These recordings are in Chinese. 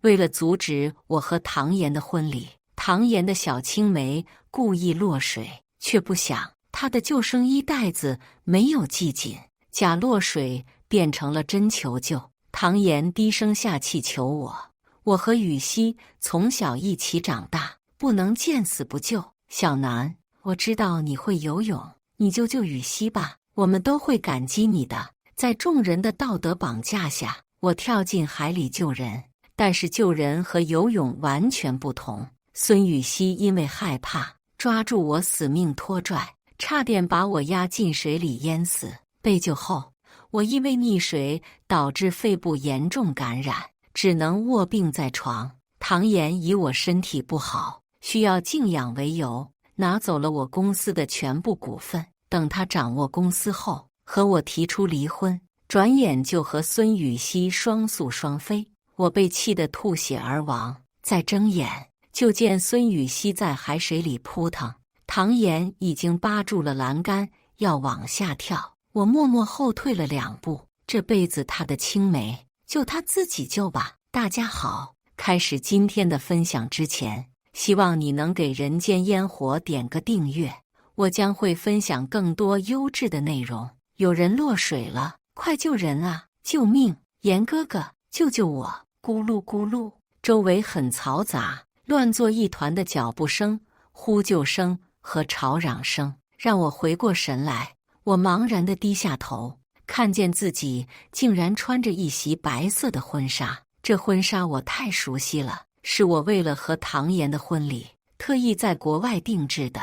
为了阻止我和唐岩的婚礼，唐岩的小青梅故意落水，却不想他的救生衣带子没有系紧，假落水变成了真求救。唐岩低声下气求我和雨熙从小一起长大，不能见死不救。小南，我知道你会游泳，你就救雨熙吧，我们都会感激你的。在众人的道德绑架下，我跳进海里救人，但是救人和游泳完全不同。孙雨熙因为害怕，抓住我死命拖拽，差点把我压进水里淹死。被救后，我因为溺水导致肺部严重感染，只能卧病在床。唐岩以我身体不好，需要静养为由，拿走了我公司的全部股份。等他掌握公司后，和我提出离婚，转眼就和孙雨熙双宿双飞。我被气得吐血而亡，再睁眼就见孙雨熙在海水里扑腾，唐岩已经扒住了栏杆要往下跳。我默默后退了2步，这辈子他的青梅就他自己救吧。大家好，开始今天的分享之前，希望你能给人间烟火点个订阅，我将会分享更多优质的内容。有人落水了，快救人啊！救命！严哥哥，救救我！咕噜咕噜，周围很嘈杂，乱作一团的脚步声、呼救声和吵嚷声让我回过神来。我茫然地低下头，看见自己竟然穿着一袭白色的婚纱。这婚纱我太熟悉了，是我为了和唐岩的婚礼特意在国外定制的。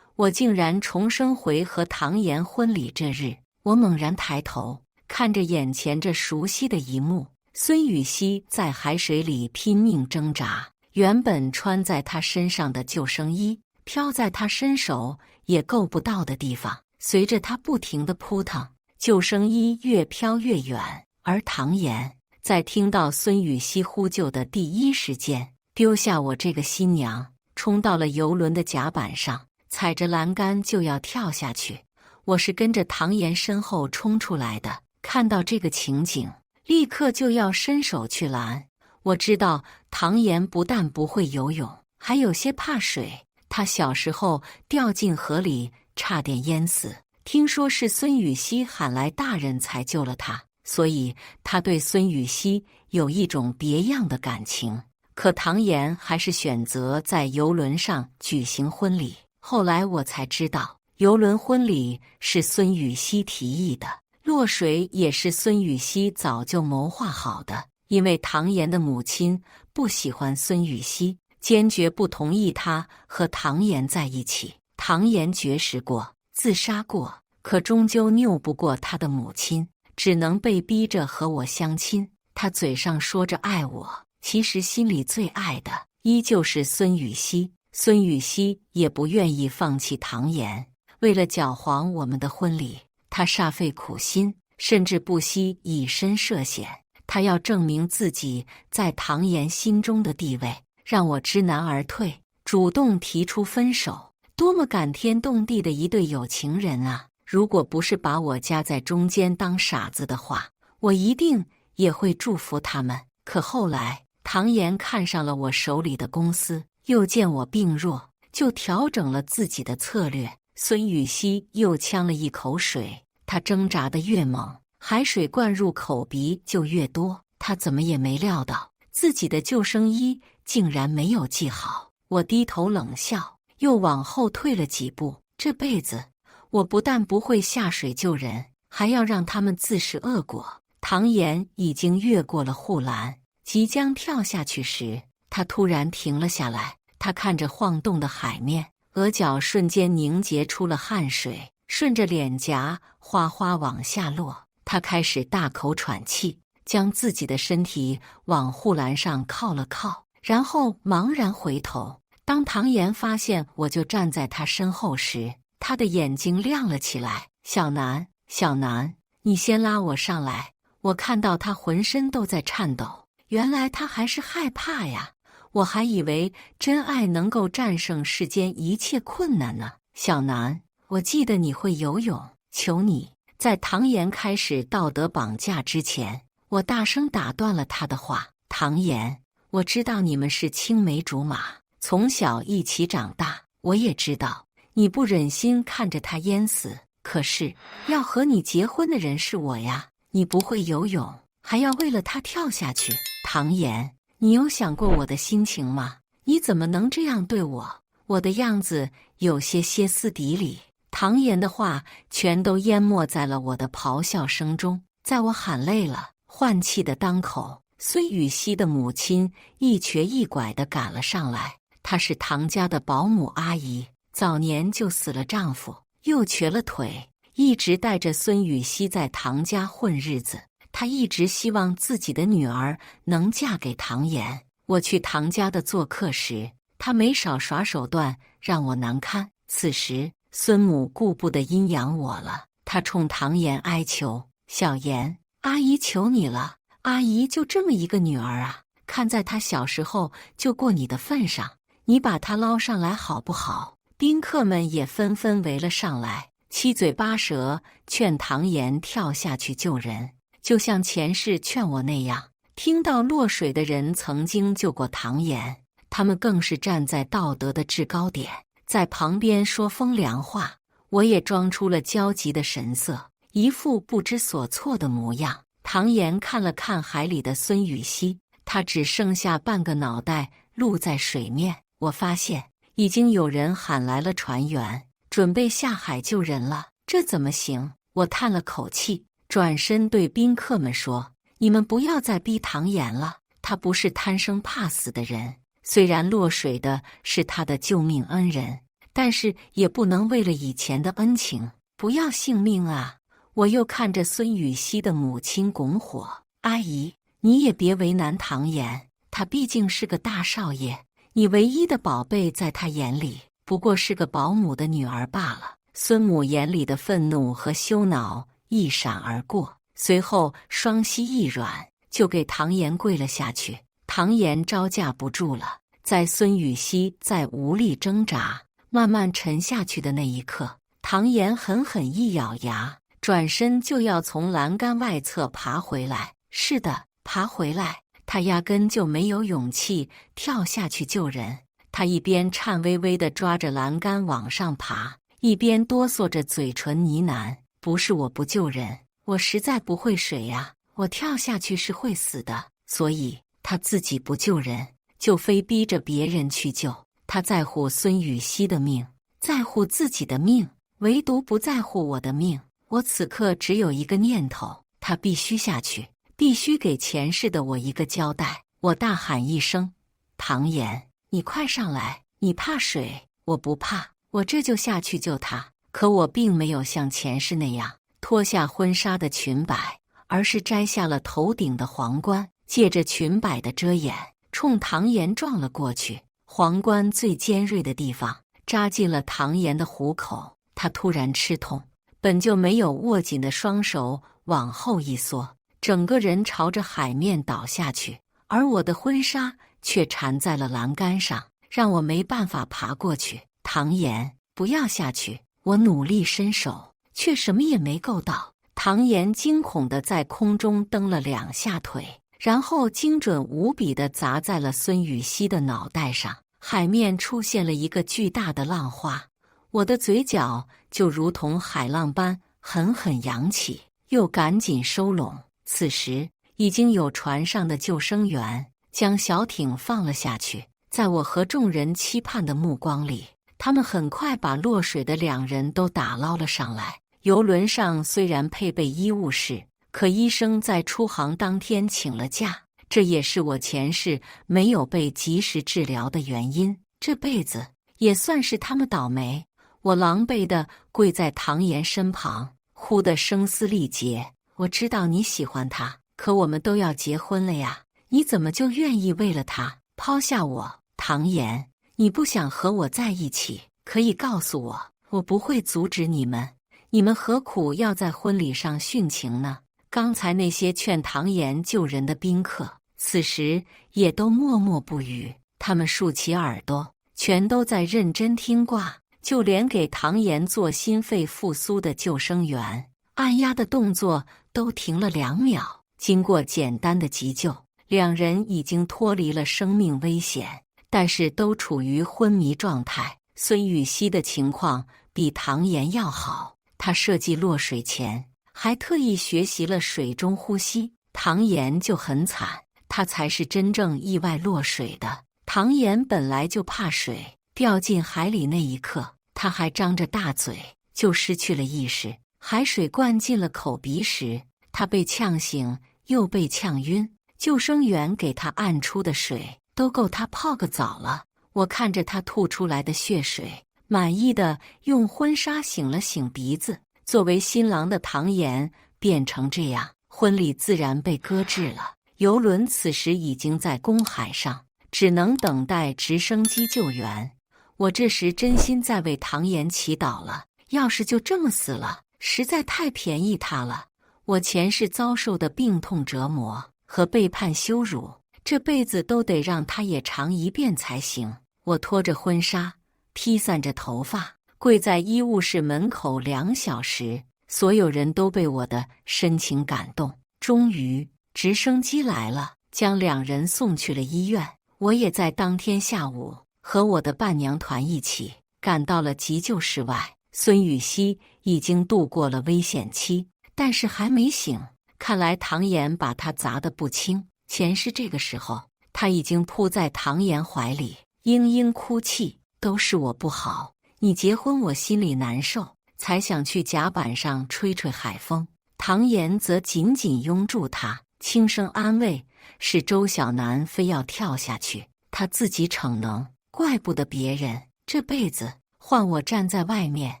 我竟然重生回和唐岩婚礼这日，我猛然抬头，看着眼前这熟悉的一幕。孙雨熙在海水里拼命挣扎，原本穿在她身上的救生衣飘在她伸手也够不到的地方，随着她不停地扑腾，救生衣越飘越远。而唐岩在听到孙雨熙呼救的第一时间，丢下我这个新娘，冲到了游轮的甲板上，踩着栏杆就要跳下去。我是跟着唐岩身后冲出来的，看到这个情景，立刻就要伸手去拦。我知道唐岩不但不会游泳，还有些怕水。他小时候掉进河里，差点淹死。听说是孙雨熙喊来大人才救了他，所以他对孙雨熙有一种别样的感情。可唐岩还是选择在游轮上举行婚礼。后来我才知道，游轮婚礼是孙雨熙提议的，落水也是孙雨熙早就谋划好的。因为唐岩的母亲不喜欢孙雨熙，坚决不同意他和唐岩在一起。唐岩绝食过，自杀过，可终究拗不过他的母亲，只能被逼着和我相亲。他嘴上说着爱我，其实心里最爱的依旧是孙雨熙。孙雨熙也不愿意放弃唐岩，为了搅黄我们的婚礼，他煞费苦心，甚至不惜以身涉险。他要证明自己在唐岩心中的地位，让我知难而退，主动提出分手。多么感天动地的一对有情人啊！如果不是把我夹在中间当傻子的话，我一定也会祝福他们。可后来，唐岩看上了我手里的公司，又见我病弱，就调整了自己的策略。孙雨熙又呛了一口水，他挣扎得越猛，海水灌入口鼻就越多。他怎么也没料到，自己的救生衣竟然没有系好。我低头冷笑，又往后退了几步。这辈子，我不但不会下水救人，还要让他们自食恶果。唐岩已经越过了护栏，即将跳下去时，他突然停了下来。他看着晃动的海面，额角瞬间凝结出了汗水，顺着脸颊哗哗往下落。他开始大口喘气，将自己的身体往护栏上靠了靠，然后茫然回头。当唐岩发现我就站在他身后时，他的眼睛亮了起来。小南，小南，你先拉我上来。我看到他浑身都在颤抖，原来他还是害怕呀。我还以为真爱能够战胜世间一切困难呢。小南，我记得你会游泳，求你。在唐岩开始道德绑架之前，我大声打断了他的话。唐岩，我知道你们是青梅竹马，从小一起长大。我也知道你不忍心看着他淹死，可是要和你结婚的人是我呀。你不会游泳，还要为了他跳下去。唐言，你有想过我的心情吗？你怎么能这样对我？我的样子有些歇斯底里。唐言的话全都淹没在了我的咆哮声中。在我喊累了、换气的当口，孙雨熙的母亲一瘸一拐地赶了上来。她是唐家的保姆阿姨，早年就死了丈夫，又瘸了腿，一直带着孙雨熙在唐家混日子。她一直希望自己的女儿能嫁给唐言。我去唐家的做客时，她没少耍手段，让我难堪。此时孙母顾不得阴阳我了，她冲唐言哀求：“小言，阿姨求你了，阿姨就这么一个女儿啊，看在她小时候就过你的份上，你把她捞上来好不好？”宾客们也纷纷围了上来，七嘴八舌劝唐言跳下去救人，就像前世劝我那样。听到落水的人曾经救过唐言，他们更是站在道德的制高点，在旁边说风凉话。我也装出了焦急的神色，一副不知所措的模样。唐言看了看海里的孙雨熙，他只剩下半个脑袋露在水面。我发现已经有人喊来了船员，准备下海救人了。这怎么行？我叹了口气，转身对宾客们说：“你们不要再逼唐言了，他不是贪生怕死的人。虽然落水的是他的救命恩人，但是也不能为了以前的恩情不要性命啊！”我又看着孙雨熙的母亲拱火：“阿姨，你也别为难唐言，他毕竟是个大少爷，你唯一的宝贝在他眼里不过是个保姆的女儿罢了。”孙母眼里的愤怒和羞恼一闪而过，随后双膝一软，就给唐言跪了下去。唐言招架不住了，在孙雨熙再无力挣扎，慢慢沉下去的那一刻，唐言狠狠一咬牙，转身就要从栏杆外侧爬回来。是的，爬回来。他压根就没有勇气跳下去救人。他一边颤巍巍地抓着栏杆往上爬，一边哆嗦着嘴唇呢喃：“不是我不救人，我实在不会水呀，我跳下去是会死的。”所以他自己不救人，就非逼着别人去救。他在乎孙雨熙的命，在乎自己的命，唯独不在乎我的命。我此刻只有一个念头，他必须下去，必须给前世的我一个交代。我大喊一声：“唐言，你快上来！你怕水，我不怕，我这就下去救他。”可我并没有像前世那样脱下婚纱的裙摆，而是摘下了头顶的皇冠，借着裙摆的遮掩，冲唐言撞了过去。皇冠最尖锐的地方扎进了唐言的虎口，他突然吃痛，本就没有握紧的双手往后一缩，整个人朝着海面倒下去，而我的婚纱却缠在了栏杆上，让我没办法爬过去。唐言，不要下去！我努力伸手，却什么也没够到。唐言惊恐地在空中蹬了2下腿，然后精准无比地砸在了孙雨熙的脑袋上。海面出现了一个巨大的浪花，我的嘴角就如同海浪般狠狠扬起，又赶紧收拢。此时已经有船上的救生员将小艇放了下去，在我和众人期盼的目光里，他们很快把落水的2人都打捞了上来。游轮上虽然配备医务室，可医生在出航当天请了假，这也是我前世没有被及时治疗的原因。这辈子也算是他们倒霉。我狼狈地跪在唐言身旁，哭得声嘶力竭。我知道你喜欢他，可我们都要结婚了呀，你怎么就愿意为了他抛下我？唐言，你不想和我在一起，可以告诉我，我不会阻止你们。你们何苦要在婚礼上殉情呢？刚才那些劝唐言救人的宾客，此时也都默默不语，他们竖起耳朵，全都在认真听话。就连给唐言做心肺复苏的救生员，按压的动作都停了2秒。经过简单的急救两人已经脱离了生命危险，但是都处于昏迷状态。孙雨溪的情况比唐岩要好，他设计落水前还特意学习了水中呼吸。唐岩就很惨，他才是真正意外落水的。唐岩本来就怕水，掉进海里那一刻，他还张着大嘴，就失去了意识。海水灌进了口鼻时，他被呛醒，又被呛晕。救生员给他按出的水都够他泡个澡了。我看着他吐出来的血水，满意的用婚纱擤了擤鼻子。作为新郎的唐岩变成这样，婚礼自然被搁置了。游轮此时已经在公海上，只能等待直升机救援。我这时真心在为唐岩祈祷了，要是就这么死了，实在太便宜他了。我前世遭受的病痛折磨和背叛羞辱，这辈子都得让他也尝一遍才行。我拖着婚纱，披散着头发，跪在医务室门口2小时，所有人都被我的深情感动。终于，直升机来了，将两人送去了医院。我也在当天下午和我的伴娘团一起赶到了急救室外。孙雨溪已经度过了危险期，但是还没醒。看来唐岩把他砸得不轻。前世这个时候，他已经扑在唐岩怀里，嘤嘤哭泣，都是我不好，你结婚我心里难受，才想去甲板上吹吹海风。唐岩则紧紧拥住他，轻声安慰，是周小楠非要跳下去，他自己逞能，怪不得别人，这辈子换我站在外面。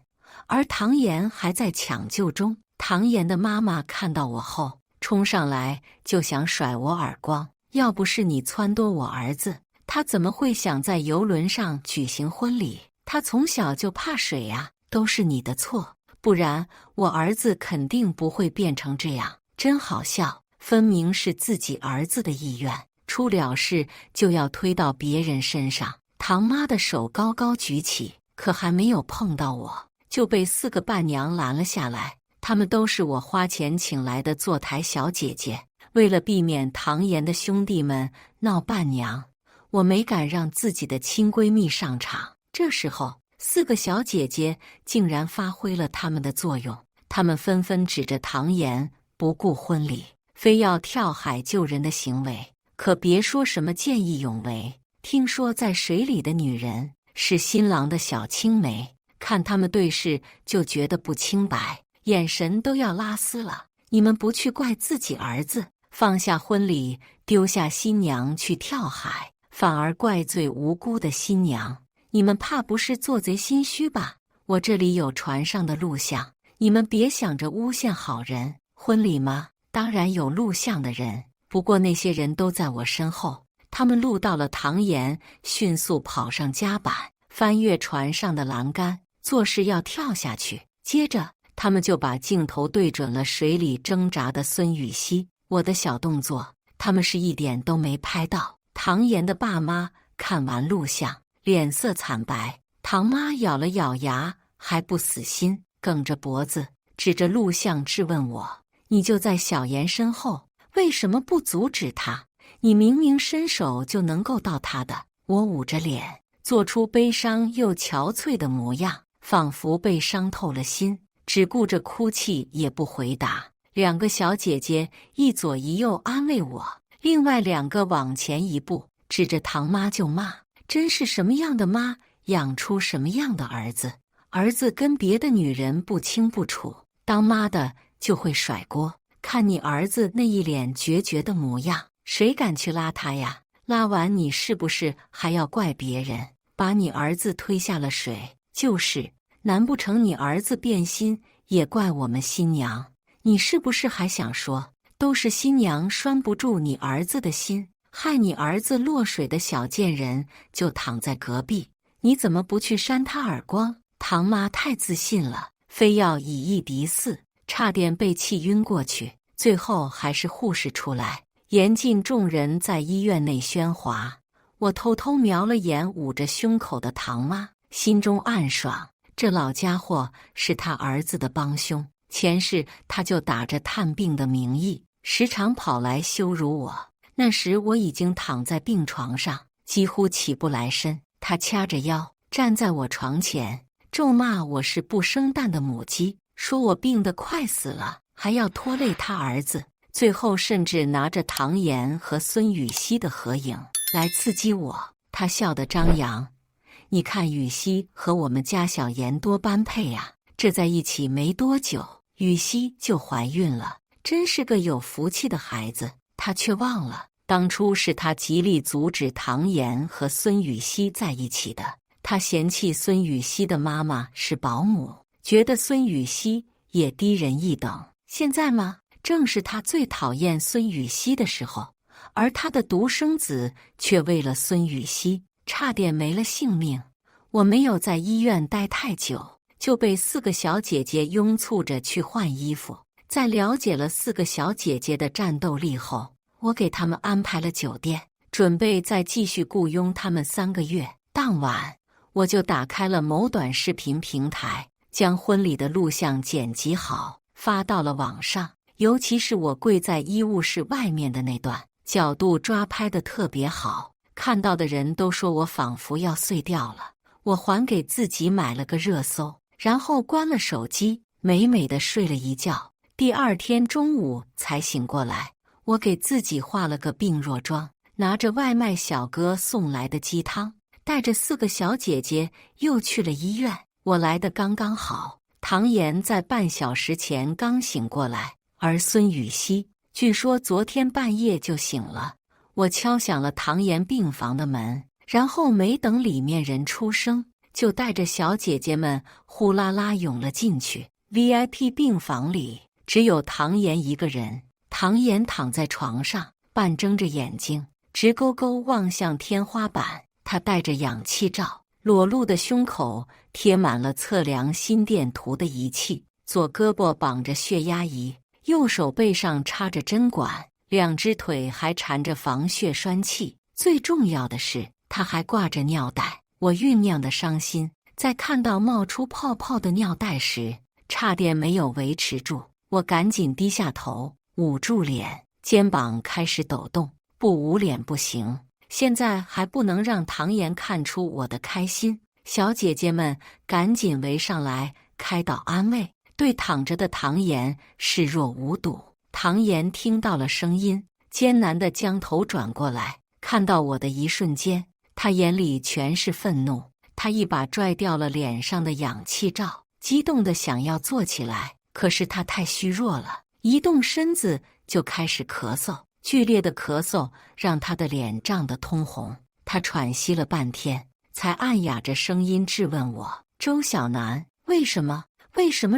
而唐岩还在抢救中。唐岩的妈妈看到我后，冲上来就想甩我耳光，要不是你撺掇我儿子，他怎么会想在游轮上举行婚礼？他从小就怕水呀，都是你的错，不然我儿子肯定不会变成这样。真好笑，分明是自己儿子的意愿，出了事就要推到别人身上。唐妈的手高高举起，可还没有碰到我，就被4个伴娘拦了下来。她们都是我花钱请来的坐台小姐姐。为了避免唐岩的兄弟们闹伴娘，我没敢让自己的亲闺蜜上场。这时候，4个小姐姐竟然发挥了她们的作用，她们纷纷指着唐岩不顾婚礼，非要跳海救人的行为。可别说什么见义勇为，听说在水里的女人是新郎的小青梅，看他们对视就觉得不清白，眼神都要拉丝了。你们不去怪自己儿子，放下婚礼，丢下新娘去跳海，反而怪罪无辜的新娘，你们怕不是做贼心虚吧？我这里有船上的录像，你们别想着诬陷好人。婚礼吗？当然有录像的人，不过那些人都在我身后。他们录到了唐岩迅速跑上甲板，翻越船上的栏杆，作势要跳下去。接着他们就把镜头对准了水里挣扎的孙雨溪。我的小动作，他们是一点都没拍到。唐岩的爸妈看完录像，脸色惨白。唐妈咬了咬牙，还不死心，梗着脖子，指着录像质问我：“你就在小妍身后，为什么不阻止他？你明明伸手就能够到他的。”我捂着脸，做出悲伤又憔悴的模样，仿佛被伤透了心，只顾着哭泣也不回答。2个小姐姐一左一右安慰我，另外2个往前一步，指着唐妈就骂：“真是什么样的妈，养出什么样的儿子。儿子跟别的女人不清不楚，当妈的就会甩锅。看你儿子那一脸决绝的模样，谁敢去拉他呀？拉完你是不是还要怪别人，把你儿子推下了水？就是，难不成你儿子变心也怪我们新娘？你是不是还想说，都是新娘拴不住你儿子的心，害你儿子落水的小贱人就躺在隔壁，你怎么不去扇他耳光？”唐妈太自信了，非要以一敌4，差点被气晕过去。最后还是护士出来，严禁众人在医院内喧哗。我偷偷瞄了眼捂着胸口的唐妈，心中暗爽，这老家伙是他儿子的帮凶。前世他就打着探病的名义，时常跑来羞辱我。那时我已经躺在病床上，几乎起不来身。他掐着腰站在我床前，咒骂我是不生蛋的母鸡，说我病得快死了，还要拖累他儿子。最后甚至拿着唐岩和孙雨熙的合影来刺激我。他笑得张扬，你看雨熙和我们家小妍多般配呀，这在一起没多久，雨熙就怀孕了，真是个有福气的孩子。他却忘了，当初是他极力阻止唐岩和孙雨熙在一起的。他嫌弃孙雨熙的妈妈是保姆，觉得孙雨熙也低人一等。现在吗？正是他最讨厌孙雨熙的时候，而他的独生子却为了孙雨熙差点没了性命。我没有在医院待太久，就被4个小姐姐拥簇着去换衣服。在了解了4个小姐姐的战斗力后，我给他们安排了酒店，准备再继续雇佣他们3个月。当晚，我就打开了某短视频平台，将婚礼的录像剪辑好，发到了网上。尤其是我跪在医务室外面的那段，角度抓拍得特别好，看到的人都说我仿佛要碎掉了。我还给自己买了个热搜，然后关了手机，美美的睡了一觉。第2天中午才醒过来，我给自己化了个病弱妆，拿着外卖小哥送来的鸡汤，带着4个小姐姐又去了医院。我来的刚刚好，唐岩在半小时前刚醒过来，而孙雨熙据说昨天半夜就醒了。我敲响了唐岩病房的门，然后没等里面人出声，就带着小姐姐们呼啦啦涌了进去。VIP 病房里只有唐岩一个人，唐岩躺在床上，半睁着眼睛，直勾勾望向天花板。他戴着氧气罩，裸露的胸口贴满了测量心电图的仪器，左胳膊绑着血压仪，右手背上插着针管，2只腿还缠着防血栓器。最重要的是，他还挂着尿袋。我酝酿的伤心，在看到冒出泡泡的尿袋时，差点没有维持住。我赶紧低下头，捂住脸，肩膀开始抖动。不捂脸不行，现在还不能让唐岩看出我的开心。小姐姐们赶紧围上来开导安慰，对躺着的唐岩视若无睹。唐岩听到了声音，艰难地将头转过来，看到我的一瞬间，他眼里全是愤怒。他一把拽掉了脸上的氧气罩，激动地想要坐起来，可是他太虚弱了，一动身子就开始咳嗽。剧烈的咳嗽让他的脸涨得通红，他喘息了半天，才暗哑着声音质问我：“周小楠，为什么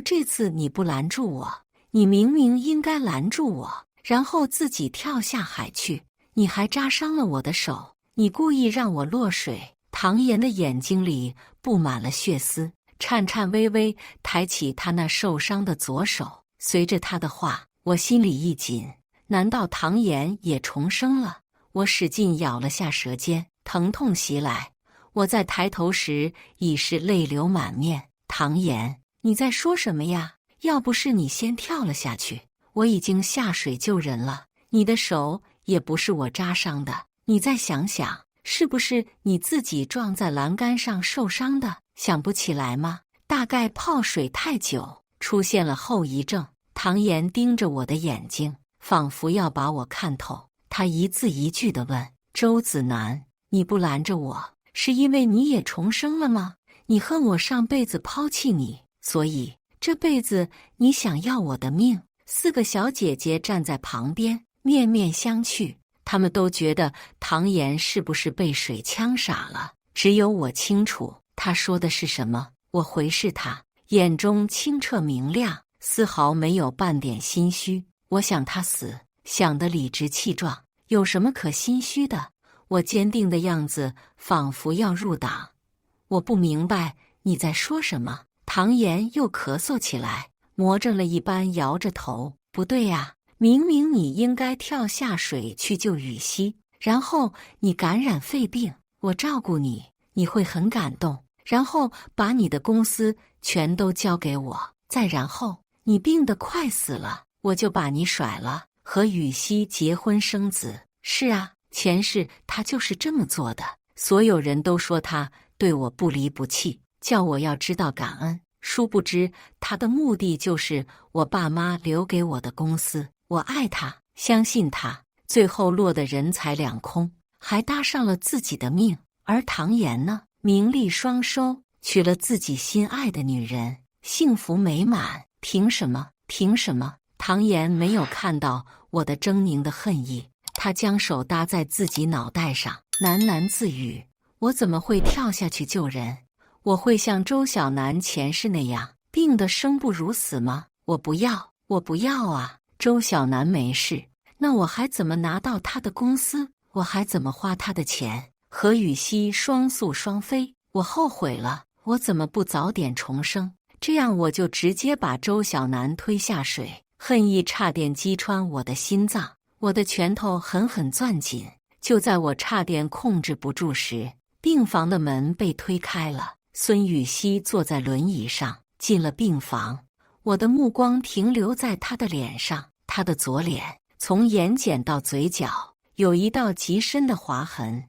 这次你不拦住我？你明明应该拦住我，然后自己跳下海去。你还扎伤了我的手，你故意让我落水。”唐岩的眼睛里布满了血丝，颤颤巍巍抬起他那受伤的左手。随着他的话，我心里一紧。难道唐岩也重生了？我使劲咬了下舌尖，疼痛袭来。我在抬头时已是泪流满面。唐岩，你在说什么呀？要不是你先跳了下去，我已经下水救人了。你的手也不是我扎伤的，你再想想，是不是你自己撞在栏杆上受伤的？想不起来吗？大概泡水太久，出现了后遗症。唐岩盯着我的眼睛，仿佛要把我看透。他一字一句地问：“周子楠，你不拦着我，是因为你也重生了吗？你恨我上辈子抛弃你，所以这辈子你想要我的命？”4个小姐姐站在旁边，面面相觑。她们都觉得唐岩是不是被水呛傻了，只有我清楚他说的是什么。我回视他，眼中清澈明亮，丝毫没有半点心虚。我想他死，想得理直气壮，有什么可心虚的？我坚定的样子仿佛要入党。我不明白你在说什么。唐岩又咳嗽起来，魔怔了一般摇着头。不对呀，明明你应该跳下水去救雨熙，然后你感染肺病，我照顾你，你会很感动，然后把你的公司全都交给我，再然后你病得快死了，我就把你甩了，和雨熙结婚生子。是啊，前世他就是这么做的。所有人都说他对我不离不弃，叫我要知道感恩。殊不知他的目的就是我爸妈留给我的公司。我爱他，相信他，最后落得人财两空，还搭上了自己的命。而唐岩呢，名利双收，娶了自己心爱的女人，幸福美满。凭什么？凭什么？唐岩没有看到我的狰狞的恨意，他将手搭在自己脑袋上，喃喃自语：我怎么会跳下去救人？我会像周小楠前世那样病得生不如死吗？我不要，我不要啊！周小楠没事，那我还怎么拿到他的公司？我还怎么花他的钱？和羽西双宿双飞，我后悔了，我怎么不早点重生？这样我就直接把周小楠推下水。恨意差点击穿我的心脏，我的拳头狠狠攥紧。就在我差点控制不住时，病房的门被推开了，孙羽西坐在轮椅上进了病房。我的目光停留在他的脸上，他的左脸从眼睑到嘴角有一道极深的划痕。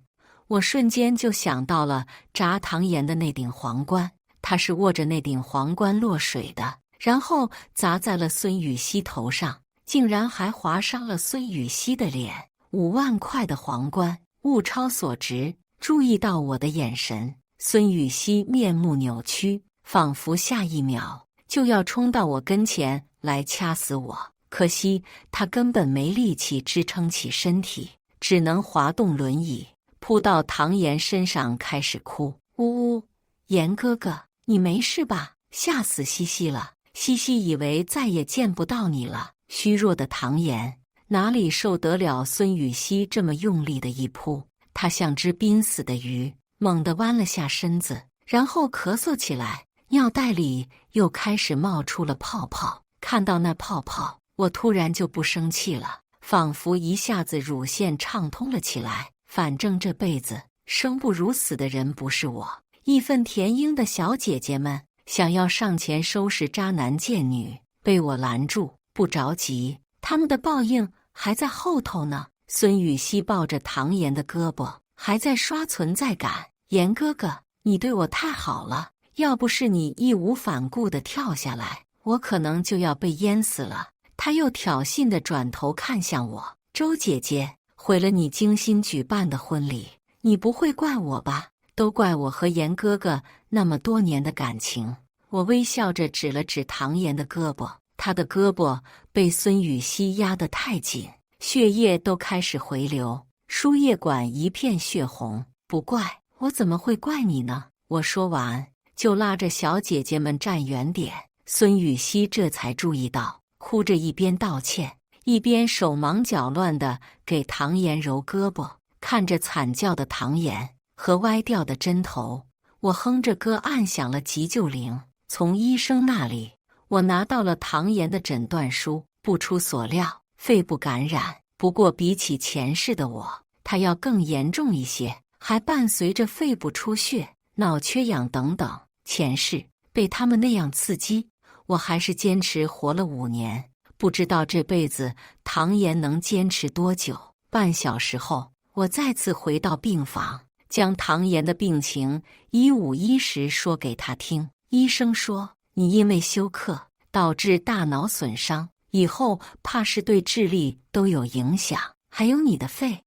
我瞬间就想到了炸唐岩的那顶皇冠，他是握着那顶皇冠落水的，然后砸在了孙羽西头上，竟然还划伤了孙羽西的脸。5万块的皇冠，物超所值。注意到我的眼神，孙羽西面目扭曲，仿佛下一秒就要冲到我跟前来掐死我。可惜他根本没力气支撑起身体，只能滑动轮椅扑到唐岩身上开始哭。呜呜，岩哥哥，你没事吧？吓死西西了。西西以为再也见不到你了。虚弱的唐岩哪里受得了孙羽西这么用力的一扑，他像只濒死的鱼，猛地弯了下身子，然后咳嗽起来，尿袋里又开始冒出了泡泡。看到那泡泡，我突然就不生气了，仿佛一下子乳腺畅通了起来。反正这辈子生不如死的人不是我。义愤填膺的小姐姐们想要上前收拾渣男贱女，被我拦住。不着急，他们的报应还在后头呢。孙羽西抱着唐岩的胳膊，还在刷存在感。岩哥哥，你对我太好了，要不是你义无反顾地跳下来，我可能就要被淹死了。他又挑衅地转头看向我。周姐姐，毁了你精心举办的婚礼，你不会怪我吧？都怪我和岩哥哥那么多年的感情。我微笑着指了指唐岩的胳膊，他的胳膊被孙羽西压得太紧，血液都开始回流，输液管一片血红。不怪我，怎么会怪你呢？我说完就拉着小姐姐们站远点。孙羽西这才注意到，哭着一边道歉，一边手忙脚乱地给唐岩揉胳膊。看着惨叫的唐岩和歪掉的针头，我哼着歌按响了急救铃。从医生那里我拿到了唐岩的诊断书，不出所料，肺部感染。不过比起前世的我，他要更严重一些，还伴随着肺部出血、脑缺氧等等。前世被他们那样刺激，我还是坚持活了5年。不知道这辈子唐岩能坚持多久。半小时后，我再次回到病房，将唐岩的病情一五一十说给他听。医生说，你因为休克导致大脑损伤，以后怕是对智力都有影响，还有你的肺，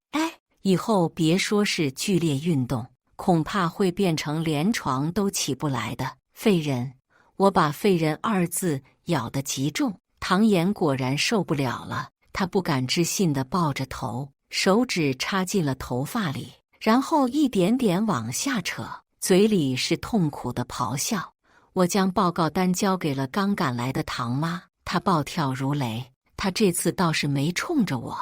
以后别说是剧烈运动，恐怕会变成连床都起不来的废人。我把废人2字咬得极重。唐岩果然受不了了，他不敢置信地抱着头，手指插进了头发里，然后一点点往下扯，嘴里是痛苦的咆哮。我将报告单交给了刚赶来的唐妈，她暴跳如雷。她这次倒是没冲着我，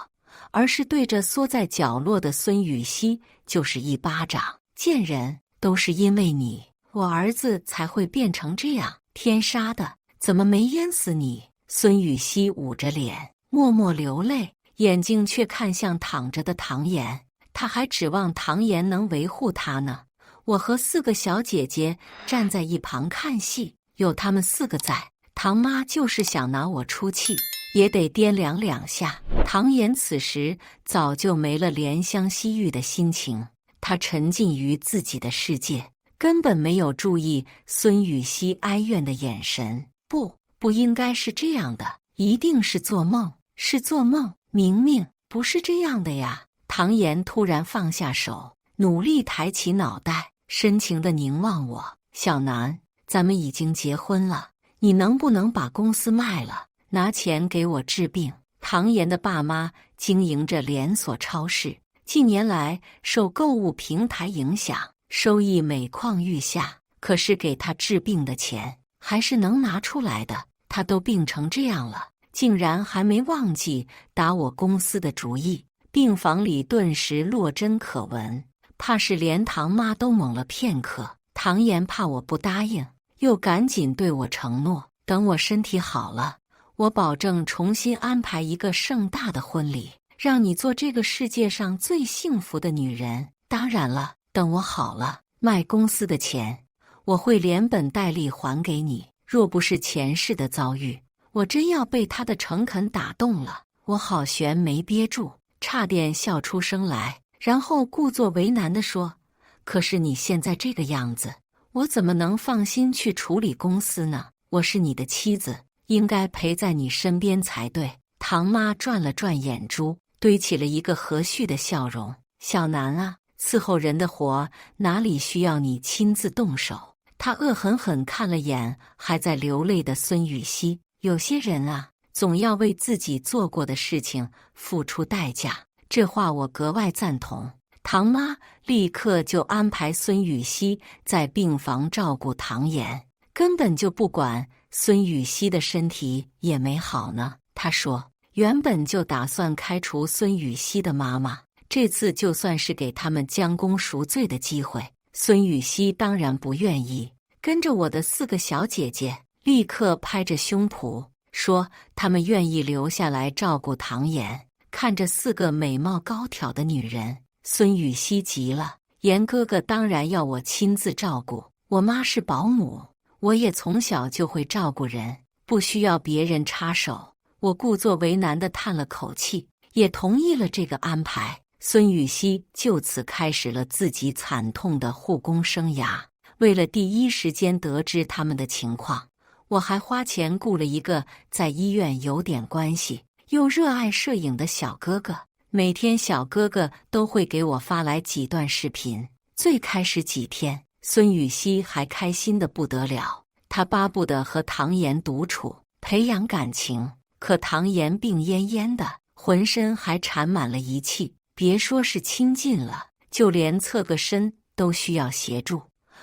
而是对着缩在角落的孙羽西就是一巴掌。贱人，都是因为你，我儿子才会变成这样，天杀的，怎么没淹死你？孙羽西捂着脸，默默流泪，眼睛却看向躺着的唐岩。他还指望唐岩能维护他呢。我和4个小姐姐站在一旁看戏，有他们4个在，唐妈就是想拿我出气。也得掂量两下。唐妍此时早就没了怜香惜玉的心情，她沉浸于自己的世界，根本没有注意孙雨熙哀怨的眼神。不应该是这样的，一定是做梦，是做梦，明明不是这样的呀。唐妍突然放下手，努力抬起脑袋，深情地凝望我。小南，咱们已经结婚了，你能不能把公司卖了，拿钱给我治病？唐妍的爸妈经营着连锁超市，近年来受购物平台影响，收益每况愈下。可是给他治病的钱还是能拿出来的。他都病成这样了，竟然还没忘记打我公司的主意。病房里顿时落针可闻，怕是连唐妈都懵了片刻。唐妍怕我不答应，又赶紧对我承诺，等我身体好了，我保证重新安排一个盛大的婚礼，让你做这个世界上最幸福的女人。当然了，等我好了，卖公司的钱我会连本带利还给你。若不是前世的遭遇，我真要被他的诚恳打动了。我好悬没憋住，差点笑出声来，然后故作为难地说，可是你现在这个样子，我怎么能放心去处理公司呢？我是你的妻子，应该陪在你身边才对。唐妈转了转眼珠，堆起了一个和煦的笑容。小南啊，伺候人的活哪里需要你亲自动手？他恶狠狠看了眼还在流泪的孙雨熙。有些人啊，总要为自己做过的事情付出代价，这话我格外赞同。唐妈立刻就安排孙雨熙在病房照顾唐妍，根本就不管孙雨熙的身体也没好呢。她说原本就打算开除孙雨熙的妈妈，这次就算是给他们将功赎罪的机会。孙雨熙当然不愿意，跟着我的4个小姐姐立刻拍着胸脯说他们愿意留下来照顾唐妍。看着4个美貌高挑的女人，孙雨熙急了，妍哥哥当然要我亲自照顾，我妈是保姆，我也从小就会照顾人，不需要别人插手。我故作为难地叹了口气，也同意了这个安排。孙雨熙就此开始了自己惨痛的护工生涯。为了第一时间得知他们的情况，我还花钱雇了一个在医院有点关系又热爱摄影的小哥哥。每天小哥哥都会给我发来几段视频。最开始几天，孙雨熙还开心得不得了，他巴不得和唐妍独处，培养感情。可唐妍病恹恹的，浑身还缠满了仪器，别说是亲近了，就连侧个身都需要协助。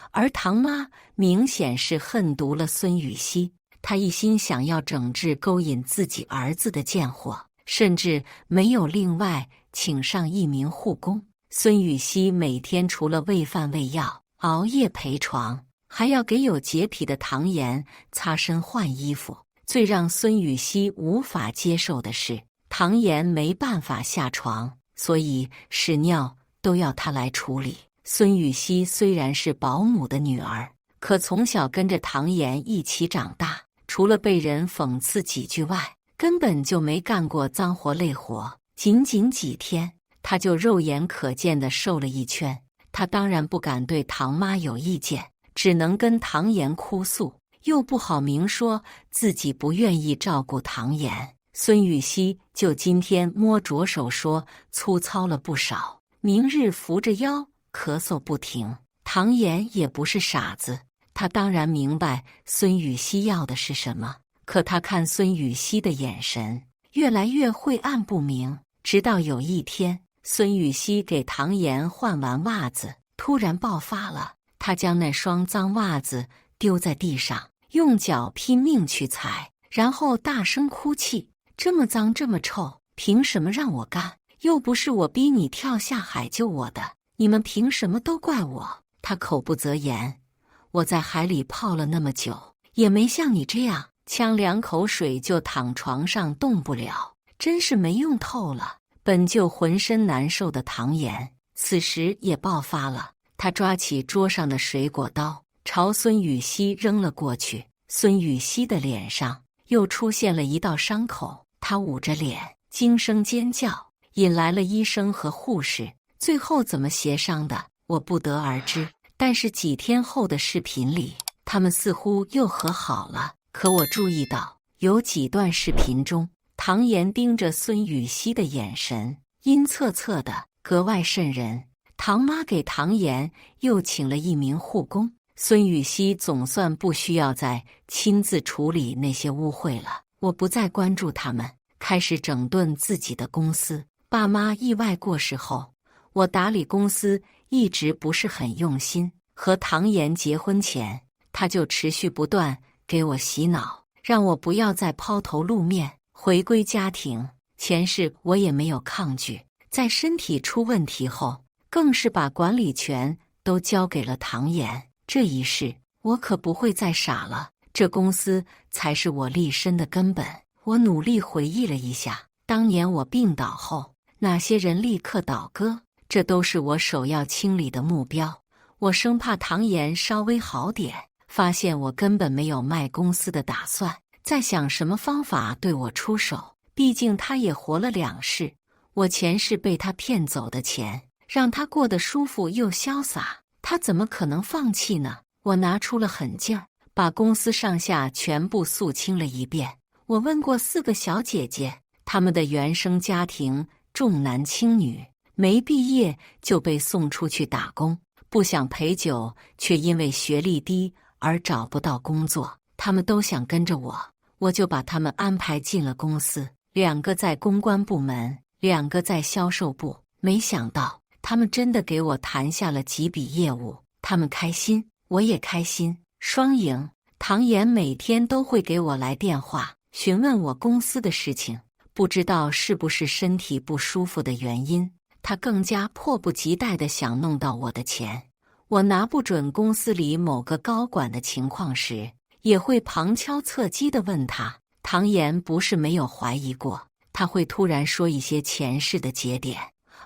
而唐妈明显是恨毒了孙雨熙，她一心想要整治勾引自己儿子的贱货，甚至没有另外请上1名护工。孙雨熙每天除了喂饭喂药、熬夜陪床，还要给有洁癖的唐妍擦身换衣服。最让孙雨熙无法接受的是，唐妍没办法下床，所以屎尿都要他来处理。孙雨熙虽然是保姆的女儿，可从小跟着唐妍一起长大，除了被人讽刺几句外，根本就没干过脏活累活。仅仅几天，她就肉眼可见地瘦了1圈。她当然不敢对唐妈有意见，只能跟唐妍哭诉，又不好明说自己不愿意照顾唐妍。孙雨熙就今天摸着手说粗糙了不少，明日扶着腰咳嗽不停。唐妍也不是傻子，他当然明白孙雨熙要的是什么，可他看孙雨熙的眼神越来越晦暗不明。直到有一天，孙雨熙给唐妍换完袜子，突然爆发了。他将那双脏袜子丢在地上，用脚拼命去踩，然后大声哭泣：这么脏这么臭，凭什么让我干？又不是我逼你跳下海救我的，你们凭什么都怪我？他口不择言，我在海里泡了那么久，也没像你这样呛2口水就躺床上动不了，真是没用透了。本就浑身难受的唐妍此时也爆发了，他抓起桌上的水果刀朝孙雨熙扔了过去。孙雨熙的脸上又出现了一道伤口，他捂着脸，惊声尖叫，引来了医生和护士。最后怎么协商的，我不得而知。但是几天后的视频里，他们似乎又和好了。可我注意到，有几段视频中，唐妍盯着孙雨熙的眼神阴恻恻的，格外瘆人。唐妈给唐妍又请了一名护工，孙雨熙总算不需要再亲自处理那些污秽了。我不再关注他们，开始整顿自己的公司。爸妈意外过世后，我打理公司一直不是很用心。和唐妍结婚前，他就持续不断给我洗脑，让我不要再抛头露面，回归家庭。前世我也没有抗拒，在身体出问题后，更是把管理权都交给了唐妍。这一世，我可不会再傻了，这公司才是我立身的根本。我努力回忆了一下，当年我病倒后，哪些人立刻倒戈，这都是我首要清理的目标。我生怕唐妍稍微好点，发现我根本没有卖公司的打算，在想什么方法对我出手。毕竟他也活了2世，我前世被他骗走的钱，让他过得舒服又潇洒，他怎么可能放弃呢？我拿出了狠劲儿，把公司上下全部肃清了一遍。我问过4个小姐姐，她们的原生家庭重男轻女，没毕业就被送出去打工，不想陪酒，却因为学历低而找不到工作。他们都想跟着我，我就把他们安排进了公司，2个在公关部门，2个在销售部。没想到他们真的给我谈下了几笔业务，他们开心，我也开心，双赢。唐妍每天都会给我来电话，询问我公司的事情，不知道是不是身体不舒服的原因，他更加迫不及待地想弄到我的钱。我拿不准公司里某个高管的情况时，也会旁敲侧击地问他。唐妍不是没有怀疑过，他会突然说一些前世的节点，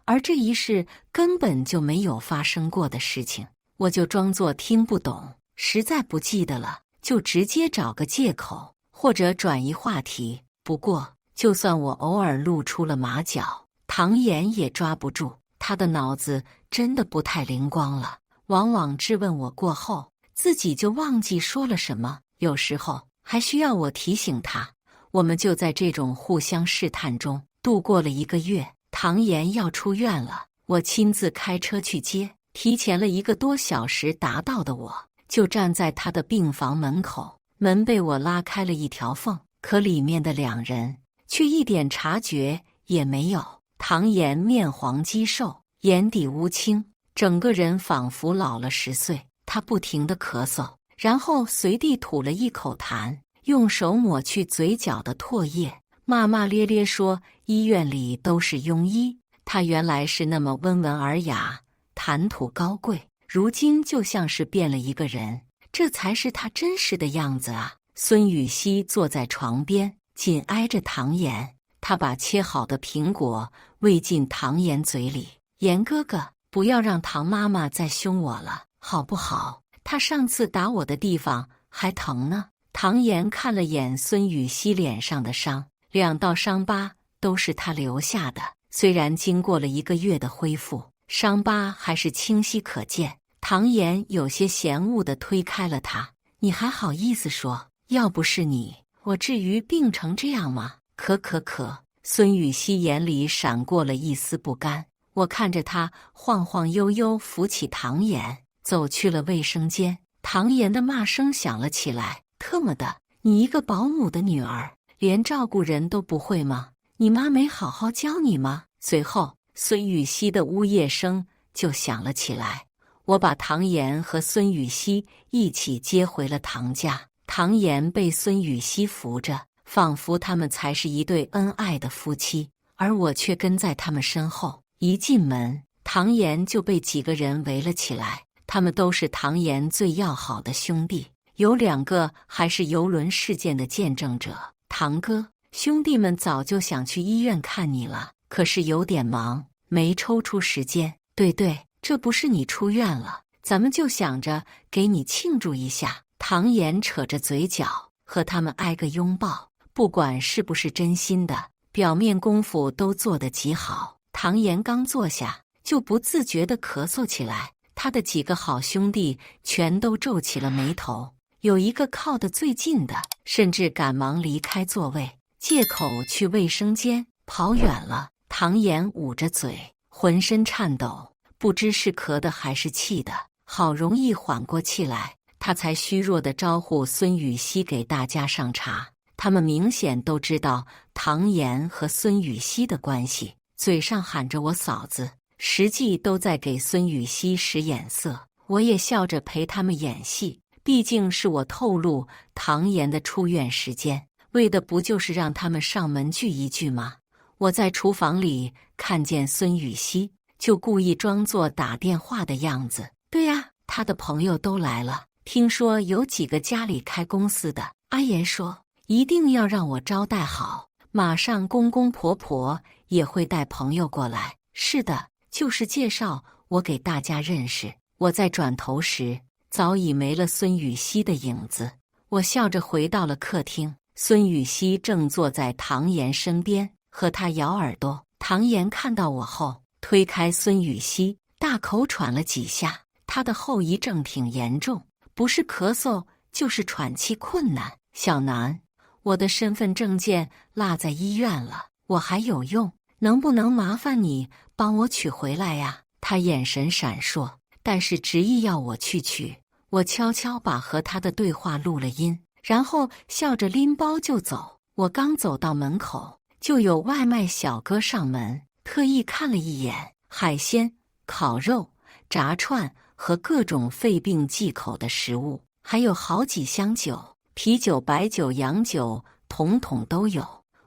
而这一世根本就没有发生过的事情。我就装作听不懂，实在不记得了，就直接找个借口或者转移话题。不过，就算我偶尔露出了马脚，唐妍也抓不住，他的脑子真的不太灵光了。往往质问我过后，自己就忘记说了什么，有时候还需要我提醒他。我们就在这种互相试探中度过了1个月。唐妍要出院了，我亲自开车去接，提前了1个多小时达到的我，就站在他的病房门口，门被我拉开了一条缝，可里面的2人却一点察觉也没有。唐妍面黄肌瘦，眼底乌青，整个人仿佛老了10岁。他不停地咳嗽，然后随地吐了一口痰，用手抹去嘴角的唾液，骂骂咧咧说医院里都是庸医。他原来是那么温文尔雅，谈吐高贵，如今就像是变了一个人，这才是他真实的样子啊。孙雨熙坐在床边，紧挨着唐妍，他把切好的苹果喂进唐妍嘴里。妍哥哥，不要让唐妈妈再凶我了，好不好？她上次打我的地方还疼呢。唐妍看了眼孙雨熙脸上的伤，2道伤疤都是她留下的。虽然经过了1个月的恢复，伤疤还是清晰可见。唐妍有些嫌恶地推开了他，你还好意思说？要不是你，我至于病成这样吗？可。孙雨熙眼里闪过了一丝不甘。我看着他晃晃悠悠扶起唐妍，走去了卫生间。唐妍的骂声响了起来，特么的，你一个保姆的女儿，连照顾人都不会吗？你妈没好好教你吗？随后，孙雨熙的呜咽声就响了起来。我把唐妍和孙雨熙一起接回了唐家。唐妍被孙雨熙扶着，仿佛他们才是一对恩爱的夫妻，而我却跟在他们身后。一进门，唐妍就被几个人围了起来，他们都是唐妍最要好的兄弟，有2个还是游轮事件的见证者。唐哥，兄弟们早就想去医院看你了，可是有点忙，没抽出时间。对，这不是你出院了，咱们就想着给你庆祝一下。唐妍扯着嘴角和他们挨个拥抱，不管是不是真心的，表面功夫都做得极好。唐岩刚坐下，就不自觉地咳嗽起来。他的几个好兄弟全都皱起了眉头，有一个靠得最近的，甚至赶忙离开座位，借口去卫生间跑远了。唐岩捂着嘴，浑身颤抖，不知是咳的还是气的。好容易缓过气来，他才虚弱地招呼孙雨熙给大家上茶。他们明显都知道唐岩和孙雨熙的关系，嘴上喊着我嫂子，实际都在给孙雨熙使眼色。我也笑着陪他们演戏，毕竟是我透露唐岩的出院时间，为的不就是让他们上门聚一聚吗？我在厨房里看见孙雨熙，就故意装作打电话的样子。对呀，他的朋友都来了，听说有几个家里开公司的。阿言说一定要让我招待好，马上公公婆婆也会带朋友过来。是的，就是介绍我给大家认识。我在转头时，早已没了孙雨熙的影子。我笑着回到了客厅，孙雨熙正坐在唐岩身边，和他咬耳朵。唐岩看到我后，推开孙雨熙，大口喘了几下。他的后遗症挺严重，不是咳嗽就是喘气困难。小南，我的身份证件落在医院了，我还有用，能不能麻烦你帮我取回来呀？他眼神闪烁，但是执意要我去取。我悄悄把和他的对话录了音，然后笑着拎包就走。我刚走到门口，就有外卖小哥上门，特意看了一眼，海鲜、烤肉、炸串和各种肺病忌口的食物，还有好几箱酒，啤酒、白酒、洋酒，统统都有。